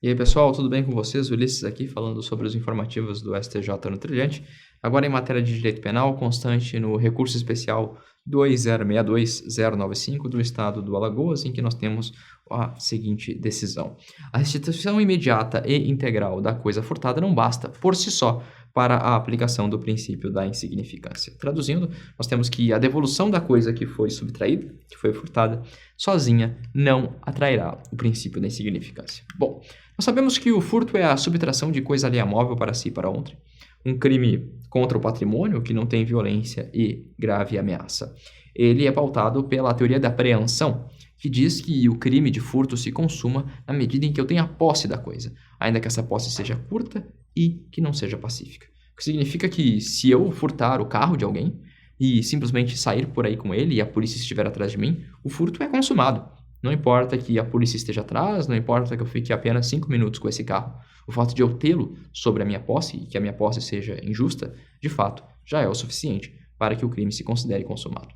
E aí, pessoal, tudo bem com vocês? Ulisses aqui, falando sobre os informativos do STJ no Trilhante. Agora em matéria de direito penal, constante no recurso especial 2062-095 do Estado do Alagoas, em que nós temos a seguinte decisão. A restituição imediata e integral da coisa furtada não basta, por si só, para a aplicação do princípio da insignificância. Traduzindo, nós temos que a devolução da coisa que foi subtraída, que foi furtada, sozinha não atrairá o princípio da insignificância. Bom, nós sabemos que o furto é a subtração de coisa alheia móvel para si e para outrem, um crime contra o patrimônio que não tem violência e grave ameaça. Ele é pautado pela teoria da apreensão, que diz que o crime de furto se consuma na medida em que eu tenha posse da coisa, ainda que essa posse seja curta e que não seja pacífica. O que significa que se eu furtar o carro de alguém e simplesmente sair por aí com ele e a polícia estiver atrás de mim, o furto é consumado. Não importa que a polícia esteja atrás, não importa que eu fique apenas 5 minutos com esse carro. O fato de eu tê-lo sobre a minha posse e que a minha posse seja injusta, de fato, já é o suficiente para que o crime se considere consumado.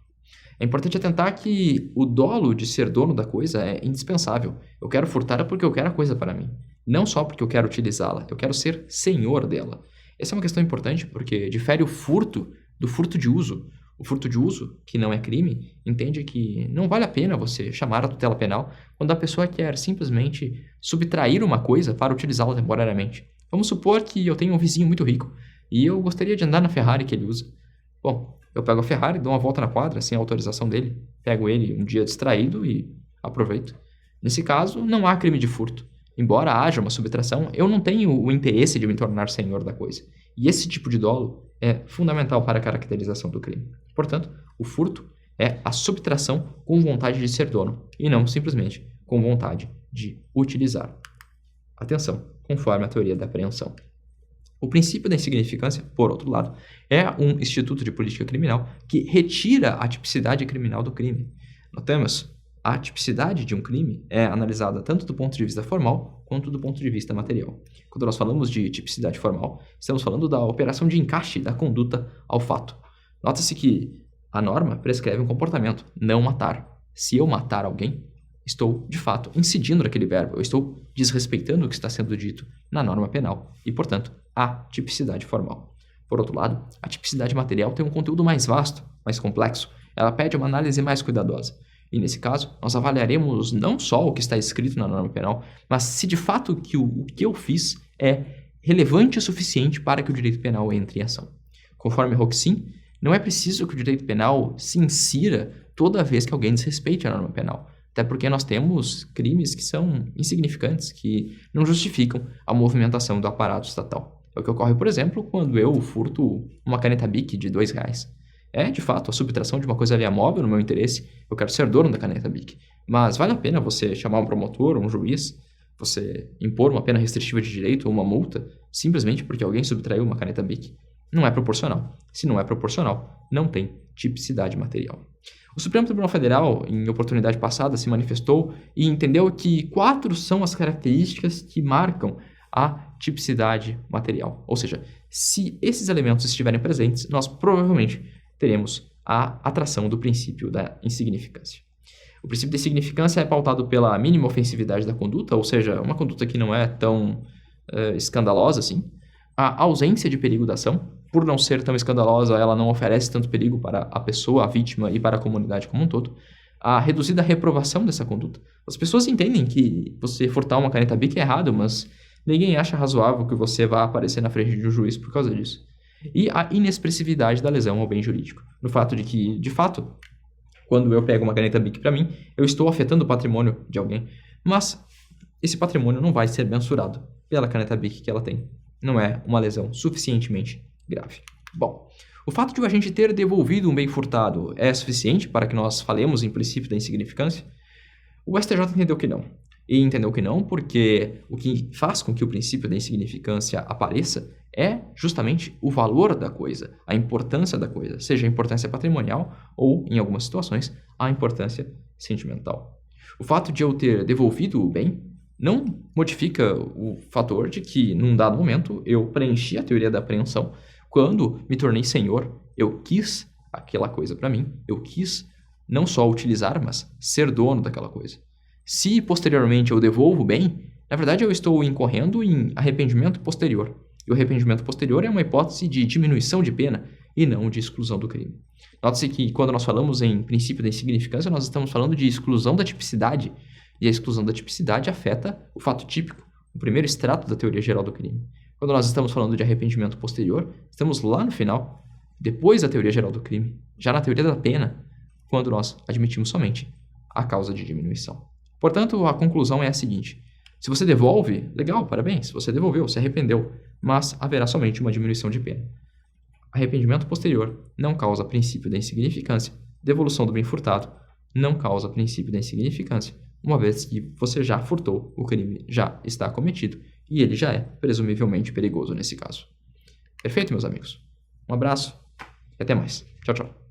É importante atentar que o dolo de ser dono da coisa é indispensável. Eu quero furtar porque eu quero a coisa para mim. Não só porque eu quero utilizá-la, eu quero ser senhor dela. Essa é uma questão importante porque difere o furto do furto de uso. O furto de uso, que não é crime, entende que não vale a pena você chamar a tutela penal quando a pessoa quer simplesmente subtrair uma coisa para utilizá-la temporariamente. Vamos supor que eu tenho um vizinho muito rico e eu gostaria de andar na Ferrari que ele usa. Bom, eu pego a Ferrari, dou uma volta na quadra sem a autorização dele, pego ele um dia distraído e aproveito. Nesse caso, não há crime de furto. Embora haja uma subtração, eu não tenho o interesse de me tornar senhor da coisa. E esse tipo de dolo é fundamental para a caracterização do crime. Portanto, o furto é a subtração com vontade de ser dono e não simplesmente com vontade de utilizar. Atenção, conforme a teoria da apreensão. O princípio da insignificância, por outro lado, é um instituto de política criminal que retira a tipicidade criminal do crime. Notamos, a tipicidade de um crime é analisada tanto do ponto de vista formal quanto do ponto de vista material. Quando nós falamos de tipicidade formal, estamos falando da operação de encaixe da conduta ao fato. Nota-se que a norma prescreve um comportamento, não matar. Se eu matar alguém, estou, de fato, incidindo naquele verbo, eu estou desrespeitando o que está sendo dito na norma penal e, portanto, há tipicidade formal. Por outro lado, a tipicidade material tem um conteúdo mais vasto, mais complexo, ela pede uma análise mais cuidadosa. E, nesse caso, nós avaliaremos não só o que está escrito na norma penal, mas se de fato o que eu fiz é relevante o suficiente para que o direito penal entre em ação. Conforme Roxin, não é preciso que o direito penal se insira toda vez que alguém desrespeite a norma penal. Até porque nós temos crimes que são insignificantes, que não justificam a movimentação do aparato estatal. É o que ocorre, por exemplo, quando eu furto uma caneta Bic de R$2. É, de fato, a subtração de uma coisa alheia móvel no meu interesse. Eu quero ser dono da caneta Bic. Mas vale a pena você chamar um promotor, um juiz, você impor uma pena restritiva de direito ou uma multa, simplesmente porque alguém subtraiu uma caneta Bic? Não é proporcional. Se não é proporcional, não tem tipicidade material. O Supremo Tribunal Federal, em oportunidade passada, se manifestou e entendeu que 4 são as características que marcam a tipicidade material. Ou seja, se esses elementos estiverem presentes, nós provavelmente teremos a atração do princípio da insignificância. O princípio da insignificância é pautado pela mínima ofensividade da conduta, ou seja, uma conduta que não é tão escandalosa assim. A ausência de perigo da ação, por não ser tão escandalosa, ela não oferece tanto perigo para a pessoa, a vítima e para a comunidade como um todo. A reduzida reprovação dessa conduta. As pessoas entendem que você furtar uma caneta Bic é errado, mas ninguém acha razoável que você vá aparecer na frente de um juiz por causa disso. E a inexpressividade da lesão ao bem jurídico. No fato de que, de fato, quando eu pego uma caneta Bic para mim, eu estou afetando o patrimônio de alguém, mas esse patrimônio não vai ser mensurado pela caneta Bic que ela tem. Não é uma lesão suficientemente grave. Bom, o fato de o agente ter devolvido um bem furtado é suficiente para que nós falemos em princípio da insignificância? O STJ entendeu que não. E entendeu que não porque o que faz com que o princípio da insignificância apareça é justamente o valor da coisa, a importância da coisa, seja a importância patrimonial ou, em algumas situações, a importância sentimental. O fato de eu ter devolvido o bem não modifica o fator de que, num dado momento, eu preenchi a teoria da apreensão. Quando me tornei senhor, eu quis aquela coisa para mim, eu quis não só utilizar, mas ser dono daquela coisa. Se posteriormente eu devolvo o bem, Na verdade, eu estou incorrendo em arrependimento posterior. E o arrependimento posterior é uma hipótese de diminuição de pena e não de exclusão do crime. Note-se que quando nós falamos em princípio da insignificância, nós estamos falando de exclusão da tipicidade. E a exclusão da tipicidade afeta o fato típico, o primeiro extrato da teoria geral do crime. Quando nós estamos falando de arrependimento posterior, estamos lá no final, depois da teoria geral do crime, já na teoria da pena, quando nós admitimos somente a causa de diminuição. Portanto, a conclusão é a seguinte: se você devolve, legal, parabéns, você devolveu, se arrependeu, mas haverá somente uma diminuição de pena. Arrependimento posterior não causa princípio da insignificância, devolução do bem furtado não causa princípio da insignificância, uma vez que você já furtou, o crime já está cometido e ele já é presumivelmente perigoso nesse caso. Perfeito, meus amigos? Um abraço e até mais. Tchau, tchau.